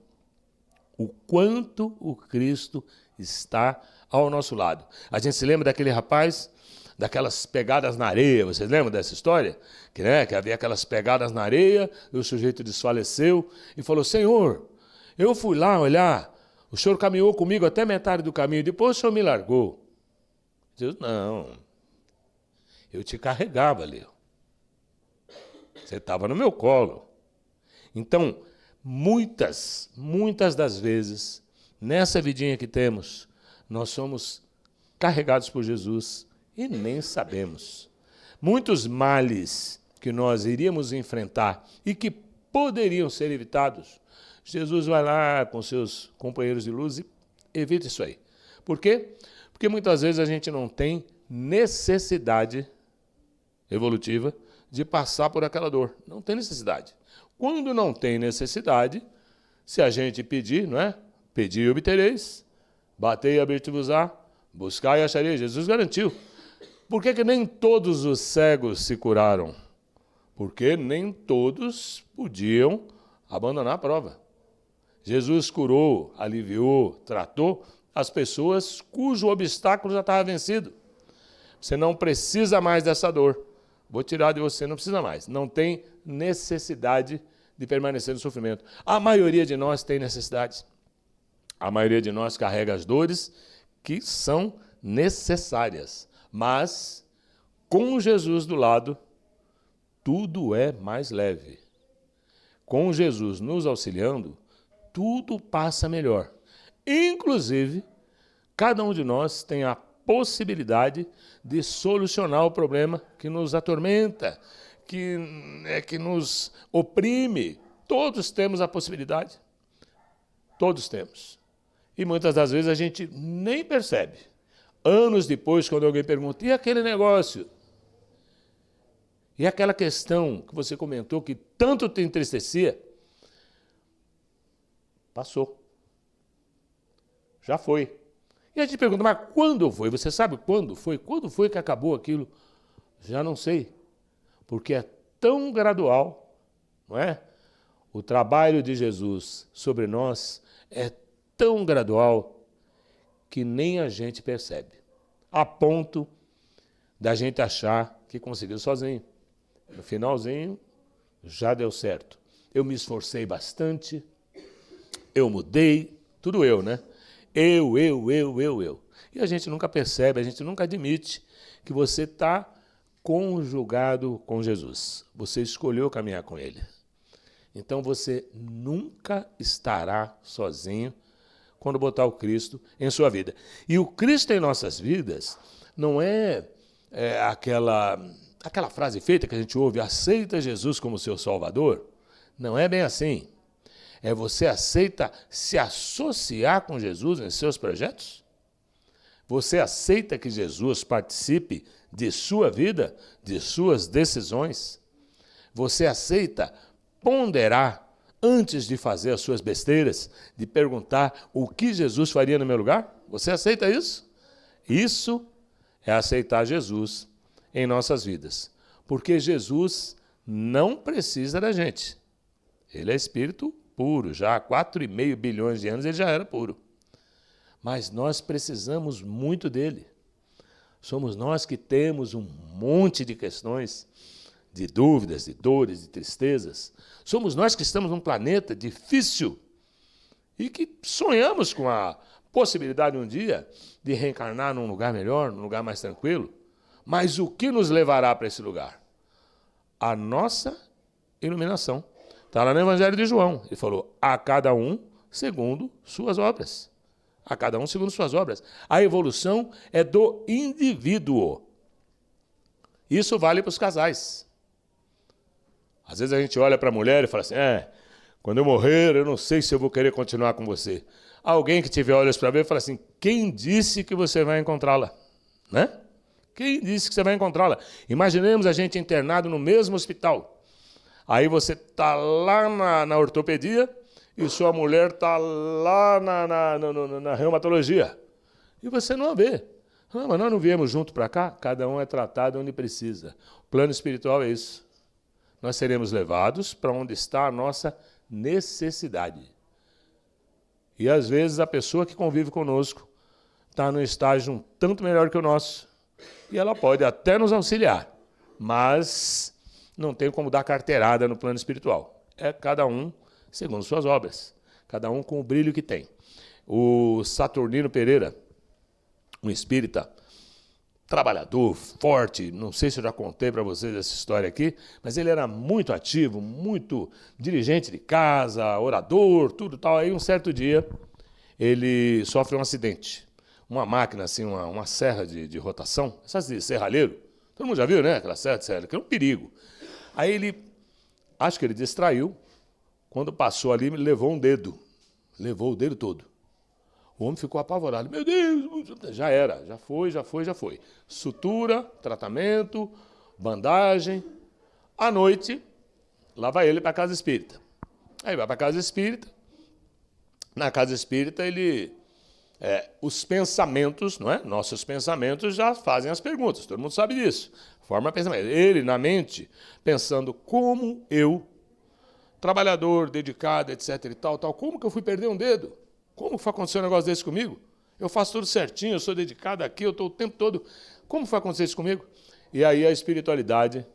o quanto o Cristo está ao nosso lado. A gente se lembra daquele rapaz, daquelas pegadas na areia, vocês lembram dessa história? Que havia aquelas pegadas na areia, e o sujeito desfaleceu e falou: Senhor, eu fui lá olhar, o senhor caminhou comigo até metade do caminho, depois o senhor me largou. Deus, não, eu te carregava ali. Você estava no meu colo. Então, muitas das vezes, nessa vidinha que temos, nós somos carregados por Jesus e nem sabemos. Muitos males que nós iríamos enfrentar e que poderiam ser evitados, Jesus vai lá com seus companheiros de luz e evita isso aí. Por quê? Porque muitas vezes a gente não tem necessidade evolutiva de passar por aquela dor. Não tem necessidade. Quando não tem necessidade, se a gente pedir, não é? Pedir e obtereis, batei e abrir-te-vos-á, buscai e achareis. Jesus garantiu. Por que nem todos os cegos se curaram? Porque nem todos podiam abandonar a prova. Jesus curou, aliviou, tratou as pessoas cujo obstáculo já estava vencido. Você não precisa mais dessa dor. Vou tirar de você, não precisa mais. Não tem necessidade de permanecer no sofrimento. A maioria de nós tem necessidade. A maioria de nós carrega as dores que são necessárias. Mas, com Jesus do lado, tudo é mais leve. Com Jesus nos auxiliando, tudo passa melhor. Inclusive, cada um de nós tem a possibilidade de solucionar o problema que nos atormenta, que nos oprime. Todos temos a possibilidade. Todos temos. E muitas das vezes a gente nem percebe. Anos depois, quando alguém pergunta, e aquele negócio? E aquela questão que você comentou que tanto te entristecia? Passou. Já foi. E a gente pergunta, mas quando foi? Você sabe quando foi? Quando foi que acabou aquilo? Já não sei. Porque é tão gradual, não é? O trabalho de Jesus sobre nós é tão gradual que nem a gente percebe. A ponto da gente achar que conseguiu sozinho. No finalzinho, já deu certo. Eu me esforcei bastante, eu mudei, tudo eu, né? Eu. E a gente nunca percebe, a gente nunca admite que você está conjugado com Jesus. Você escolheu caminhar com Ele. Então você nunca estará sozinho quando botar o Cristo em sua vida. E o Cristo em nossas vidas não é aquela frase feita que a gente ouve, aceita Jesus como seu Salvador. Não é bem assim. Você aceita se associar com Jesus em seus projetos? Você aceita que Jesus participe de sua vida, de suas decisões? Você aceita ponderar antes de fazer as suas besteiras, de perguntar o que Jesus faria no meu lugar? Você aceita isso? Isso é aceitar Jesus em nossas vidas. Porque Jesus não precisa da gente. Ele é espírito puro, já há 4,5 bilhões de anos ele já era puro. Mas nós precisamos muito dele. Somos nós que temos um monte de questões, de dúvidas, de dores, de tristezas. Somos nós que estamos num planeta difícil e que sonhamos com a possibilidade um dia de reencarnar num lugar melhor, num lugar mais tranquilo. Mas o que nos levará para esse lugar? A nossa iluminação. Está lá no Evangelho de João. Ele falou, a cada um segundo suas obras. A cada um segundo suas obras. A evolução é do indivíduo. Isso vale para os casais. Às vezes a gente olha para a mulher e fala assim, quando eu morrer, eu não sei se eu vou querer continuar com você. Alguém que tiver olhos para ver, fala assim, quem disse que você vai encontrá-la? Né? Quem disse que você vai encontrá-la? Imaginemos a gente internado no mesmo hospital. Aí você está lá na ortopedia e sua mulher está lá na reumatologia. E você não a vê. Mas nós não viemos junto para cá? Cada um é tratado onde precisa. O plano espiritual é isso. Nós seremos levados para onde está a nossa necessidade. E às vezes a pessoa que convive conosco está num estágio um tanto melhor que o nosso. E ela pode até nos auxiliar, mas não tem como dar carteirada no plano espiritual. É cada um segundo suas obras, cada um com o brilho que tem. O Saturnino Pereira, um espírita, trabalhador, forte, não sei se eu já contei para vocês essa história aqui, mas ele era muito ativo, muito dirigente de casa, orador, tudo tal. Aí um certo dia ele sofre um acidente. Uma máquina, assim, uma serra de rotação, essas de serralheiro, todo mundo já viu, né? Aquela serra de serralheiro, que é um perigo. Aí acho que ele distraiu, quando passou ali, levou o dedo todo. O homem ficou apavorado. Meu Deus, já era, já foi. Sutura, tratamento, bandagem. À noite, lá vai ele para a casa espírita. Aí vai para a casa espírita. Na casa espírita, os pensamentos, não é? Nossos pensamentos já fazem as perguntas, todo mundo sabe disso. Forma pensamento. Ele, na mente, pensando como eu, trabalhador, dedicado, etc. e tal, como que eu fui perder um dedo? Como foi acontecer um negócio desse comigo? Eu faço tudo certinho, eu sou dedicado aqui, eu estou o tempo todo. Como foi acontecer isso comigo? E aí a espiritualidade,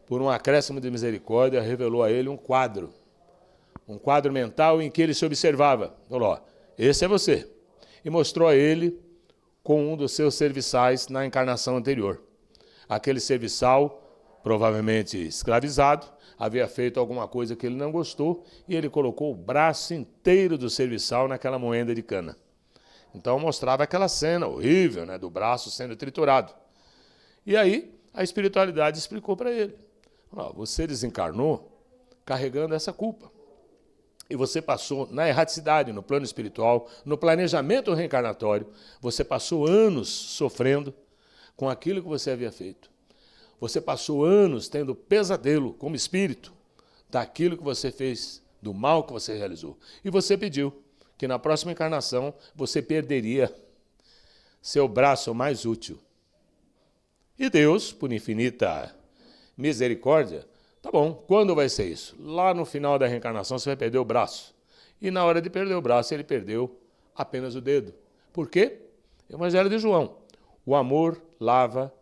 por um acréscimo de misericórdia, revelou a ele um quadro mental em que ele se observava. Falou, esse é você. E mostrou a ele com um dos seus serviçais na encarnação anterior. Aquele serviçal, provavelmente escravizado, havia feito alguma coisa que ele não gostou e ele colocou o braço inteiro do serviçal naquela moenda de cana. Então mostrava aquela cena horrível, né, do braço sendo triturado. E aí a espiritualidade explicou para ele. Você desencarnou carregando essa culpa. E você passou na erraticidade, no plano espiritual, no planejamento reencarnatório, você passou anos sofrendo com aquilo que você havia feito. Você passou anos tendo pesadelo como espírito daquilo que você fez, do mal que você realizou. E você pediu que na próxima encarnação você perderia seu braço mais útil. E Deus, por infinita misericórdia, tá bom, quando vai ser isso? Lá no final da reencarnação você vai perder o braço. E na hora de perder o braço ele perdeu apenas o dedo. Por quê? Evangelho de João. O amor lava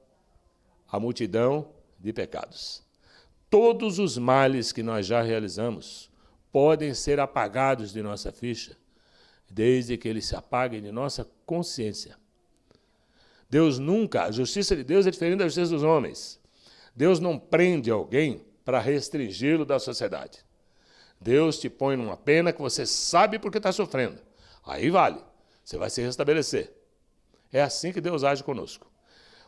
a multidão de pecados. Todos os males que nós já realizamos podem ser apagados de nossa ficha, desde que eles se apaguem de nossa consciência. Deus nunca, a justiça de Deus é diferente da justiça dos homens. Deus não prende alguém para restringi-lo da sociedade. Deus te põe numa pena que você sabe porque está sofrendo. Aí vale, você vai se restabelecer. É assim que Deus age conosco.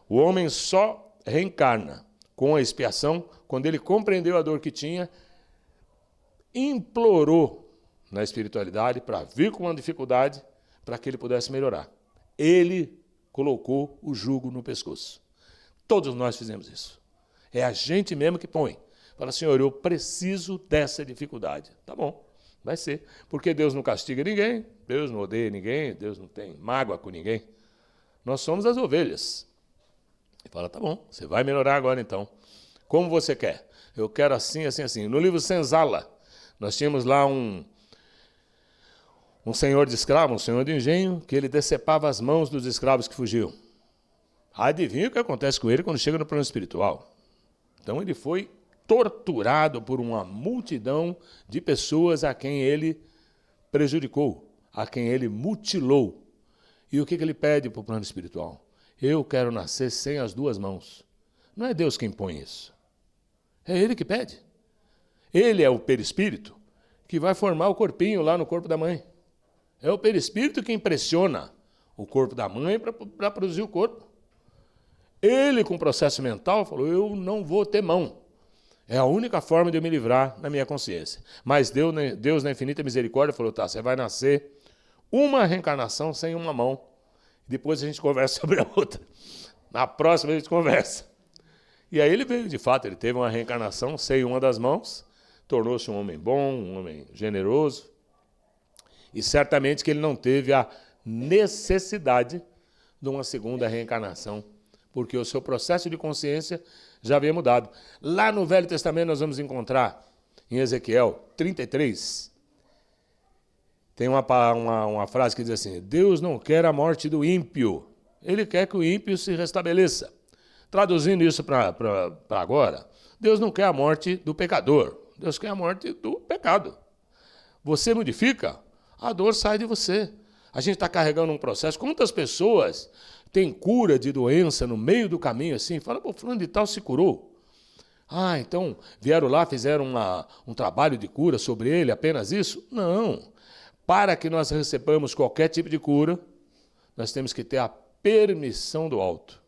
O homem só reencarna com a expiação quando ele compreendeu a dor que tinha, implorou na espiritualidade para vir com uma dificuldade para que ele pudesse melhorar. Ele colocou o jugo no pescoço. Todos nós fizemos isso. É a gente mesmo que põe. Fala, Senhor, eu preciso dessa dificuldade. Tá bom, vai ser. Porque Deus não castiga ninguém, Deus não odeia ninguém, Deus não tem mágoa com ninguém. Nós somos as ovelhas. E fala, tá bom, você vai melhorar agora então. Como você quer? Eu quero assim, assim, assim. No livro Senzala, nós tínhamos lá um senhor de escravo, um senhor de engenho, que ele decepava as mãos dos escravos que fugiam. Adivinha o que acontece com ele quando chega no plano espiritual? Então ele foi torturado por uma multidão de pessoas a quem ele prejudicou, a quem ele mutilou. E o que ele pede para o plano espiritual? Eu quero nascer sem as duas mãos. Não é Deus quem impõe isso. É Ele que pede. Ele é o perispírito que vai formar o corpinho lá no corpo da mãe. É o perispírito que impressiona o corpo da mãe para produzir o corpo. Ele, com o processo mental, falou, eu não vou ter mão. É a única forma de eu me livrar na minha consciência. Mas Deus, na infinita misericórdia, falou, tá, você vai nascer uma reencarnação sem uma mão. Depois a gente conversa sobre a outra. Na próxima a gente conversa. E aí ele veio, de fato, ele teve uma reencarnação sem uma das mãos, tornou-se um homem bom, um homem generoso. E certamente que ele não teve a necessidade de uma segunda reencarnação, porque o seu processo de consciência já havia mudado. Lá no Velho Testamento nós vamos encontrar, em Ezequiel 33, tem uma frase que diz assim, Deus não quer a morte do ímpio, Ele quer que o ímpio se restabeleça. Traduzindo isso para agora, Deus não quer a morte do pecador, Deus quer a morte do pecado. Você modifica, a dor sai de você. A gente está carregando um processo. Quantas pessoas têm cura de doença no meio do caminho assim? Fala, pô, fulano de tal se curou. Ah, então vieram lá, fizeram um trabalho de cura sobre ele, apenas isso? Não. Para que nós recebamos qualquer tipo de cura, nós temos que ter a permissão do alto.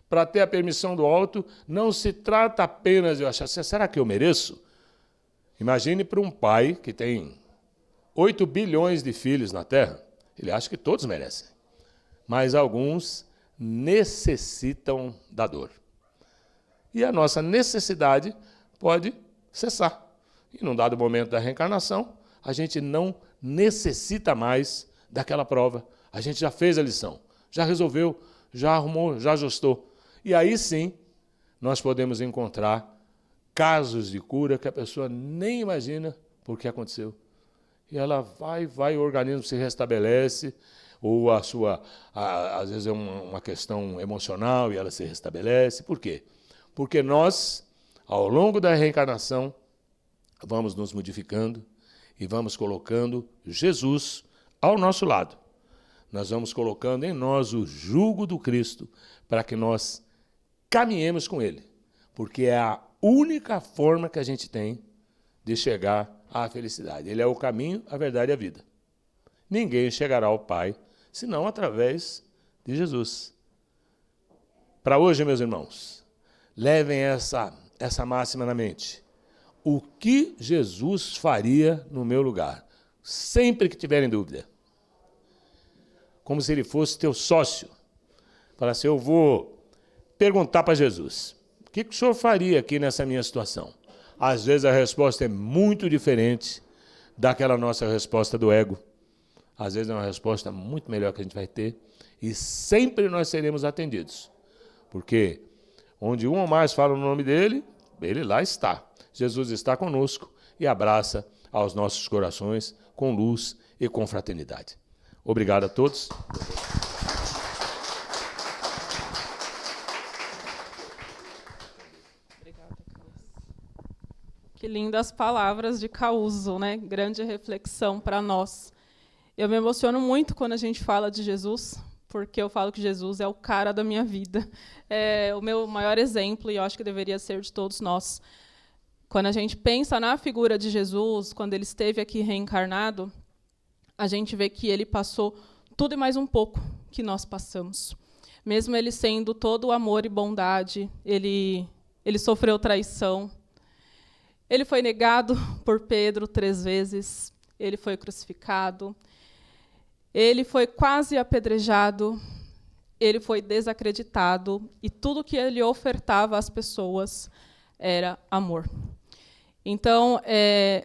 Para ter a permissão do alto, não se trata apenas de eu achar, será que eu mereço? Imagine para um pai que tem 8 bilhões de filhos na Terra, ele acha que todos merecem, mas alguns necessitam da dor. E a nossa necessidade pode cessar. E num dado momento da reencarnação, a gente não necessita mais daquela prova. A gente já fez a lição, já resolveu, já arrumou, já ajustou. E aí sim, nós podemos encontrar casos de cura que a pessoa nem imagina por que aconteceu. E ela vai, o organismo se restabelece, ou às vezes é uma questão emocional e ela se restabelece. Por quê? Porque nós, ao longo da reencarnação, vamos nos modificando e vamos colocando Jesus ao nosso lado. Nós vamos colocando em nós o jugo do Cristo para que nós caminhemos com Ele, porque é a única forma que a gente tem de chegar à felicidade. Ele é o caminho, a verdade e a vida. Ninguém chegará ao Pai senão através de Jesus. Para hoje, meus irmãos, levem essa máxima na mente. O que Jesus faria no meu lugar? Sempre que tiverem dúvida. Como se ele fosse teu sócio. Fala assim, eu vou perguntar para Jesus, o que o senhor faria aqui nessa minha situação? Às vezes a resposta é muito diferente daquela nossa resposta do ego. Às vezes é uma resposta muito melhor que a gente vai ter e sempre nós seremos atendidos. Porque onde um ou mais fala o nome dele, ele lá está. Jesus está conosco e abraça aos nossos corações com luz e com fraternidade. Obrigado a todos. Que lindas palavras de Causo, né? Grande reflexão para nós. Eu me emociono muito quando a gente fala de Jesus, porque eu falo que Jesus é o cara da minha vida. É o meu maior exemplo, e eu acho que deveria ser de todos nós. Quando a gente pensa na figura de Jesus, quando ele esteve aqui reencarnado, a gente vê que ele passou tudo e mais um pouco que nós passamos. Mesmo ele sendo todo amor e bondade, ele sofreu traição. Ele foi negado por Pedro 3 vezes, ele foi crucificado, ele foi quase apedrejado, ele foi desacreditado, e tudo que ele ofertava às pessoas era amor. Então,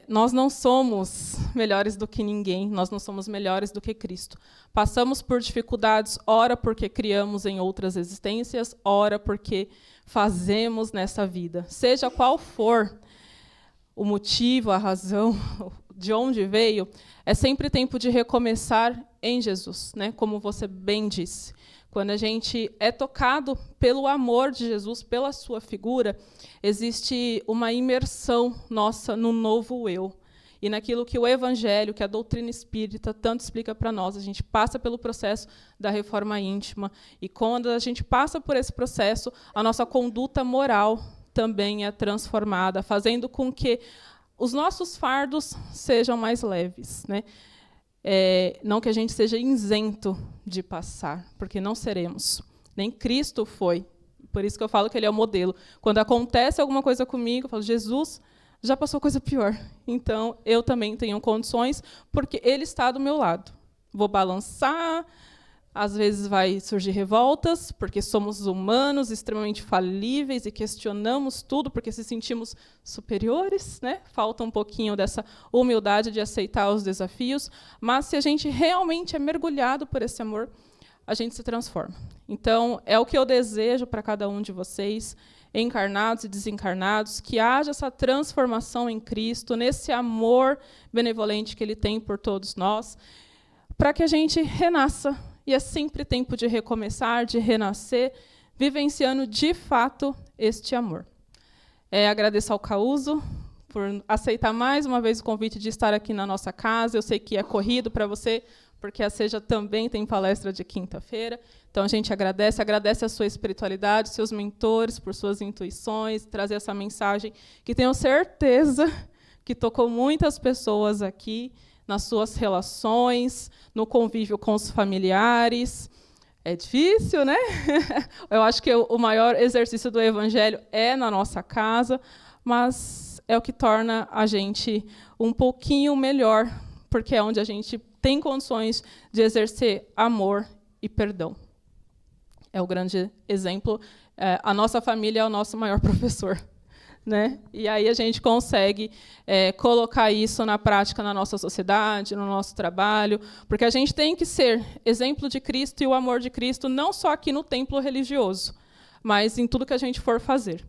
nós não somos melhores do que ninguém, nós não somos melhores do que Cristo. Passamos por dificuldades, ora porque criamos em outras existências, ora porque fazemos nessa vida. Seja qual for o motivo, a razão, de onde veio, é sempre tempo de recomeçar em Jesus, né? Como você bem disse. Quando a gente é tocado pelo amor de Jesus, pela sua figura, existe uma imersão nossa no novo eu. E naquilo que o Evangelho, que a doutrina espírita tanto explica para nós. A gente passa pelo processo da reforma íntima. E quando a gente passa por esse processo, a nossa conduta moral também é transformada, fazendo com que os nossos fardos sejam mais leves, né? Não que a gente seja isento de passar, porque não seremos. Nem Cristo foi. Por isso que eu falo que ele é o modelo. Quando acontece alguma coisa comigo, eu falo, Jesus, já passou coisa pior. Então, eu também tenho condições, porque ele está do meu lado. Vou balançar, às vezes vai surgir revoltas, porque somos humanos, extremamente falíveis e questionamos tudo, porque se sentimos superiores, né? Falta um pouquinho dessa humildade de aceitar os desafios, mas se a gente realmente é mergulhado por esse amor, a gente se transforma. Então, é o que eu desejo para cada um de vocês, encarnados e desencarnados, que haja essa transformação em Cristo, nesse amor benevolente que Ele tem por todos nós, para que a gente renasça. E é sempre tempo de recomeçar, de renascer, vivenciando de fato este amor. Agradeço ao Causo por aceitar mais uma vez o convite de estar aqui na nossa casa. Eu sei que é corrido para você, porque a Seja também tem palestra de quinta-feira. Então, a gente agradece a sua espiritualidade, seus mentores, por suas intuições, trazer essa mensagem que tenho certeza que tocou muitas pessoas aqui, nas suas relações, no convívio com os familiares. É difícil, né? Eu acho que o maior exercício do Evangelho é na nossa casa, mas é o que torna a gente um pouquinho melhor, porque é onde a gente tem condições de exercer amor e perdão. É o grande exemplo. A nossa família é o nosso maior professor. Né? E aí a gente consegue colocar isso na prática na nossa sociedade, no nosso trabalho, porque a gente tem que ser exemplo de Cristo e o amor de Cristo, não só aqui no templo religioso, mas em tudo que a gente for fazer.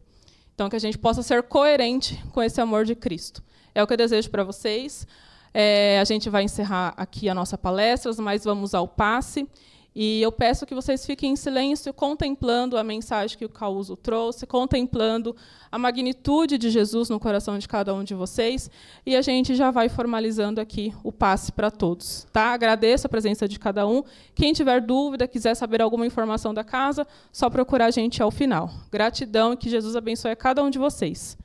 Então, que a gente possa ser coerente com esse amor de Cristo. É o que eu desejo para vocês. A gente vai encerrar aqui a nossa palestra, mas vamos ao passe. E eu peço que vocês fiquem em silêncio, contemplando a mensagem que o Causo trouxe, contemplando a magnitude de Jesus no coração de cada um de vocês, e a gente já vai formalizando aqui o passe para todos. Tá? Agradeço a presença de cada um. Quem tiver dúvida, quiser saber alguma informação da casa, só procurar a gente ao final. Gratidão e que Jesus abençoe a cada um de vocês.